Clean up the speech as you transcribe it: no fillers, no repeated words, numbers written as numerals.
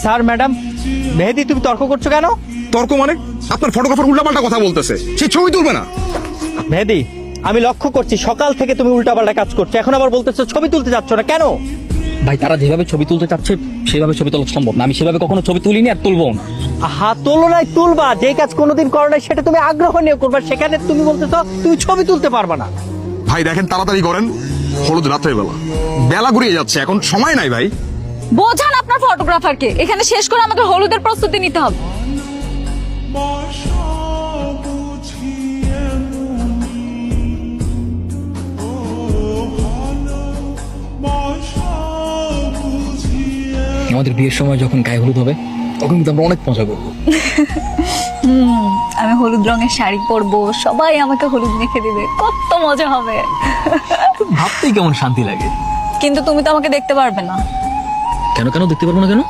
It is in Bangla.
স্যার ম্যাডাম, মেহেদি তুমি তর্ক করছো কেন? তর্ক মানে? আপনার ফটোগ্রাফার উল্টাপাল্টা কথা বলতেছে, সে ছবি তুলবে না। মেহেদি, আমি লক্ষ্য করছি সকাল থেকে তুমি উল্টাপাল্টা কাজ করছো, এখন আবার বলতেছো ছবি তুলতে যাচ্ছ না কেন? ভাই তারা যেভাবে ছবি তুলতে চাচ্ছে সেভাবে ছবি তোলা সম্ভব না। আমি সেভাবে কখনো ছবি তুলিনি আর তুলবো না। তোলো নাই তুলবা, যে কাজ কোনোদিন করো নাই সেটা তুমি আগ্রহ নিয়ে করবা, সেখানে তুমি বলতেছো তুমি ছবি তুলতে পারবা না। ভাই দেখেন, তাড়াতাড়ি করেন, হলুদ রাত্রের বেলা, বেলা ঘুরিয়ে যাচ্ছে, এখন সময় নাই ভাই। বোঝান আপনার ফটোগ্রাফারকে, এখানে শেষ করে আমাকে হলুদের প্রস্তুতি নিতে হবে। আমাদের বিয়ের সময় যখন গায়ে হলুদ হবে তখন কিন্তু আমরা অনেক মজা করবো। আমি হলুদ রঙের শাড়ি পরবো, সবাই আমাকে হলুদ মেখে দিবে, কত মজা হবে। ভাবতেই কেমন শান্তি লাগে। কিন্তু তুমি তো আমাকে দেখতে পারবে না। কেন কেন দেখতে পারবো না কেন?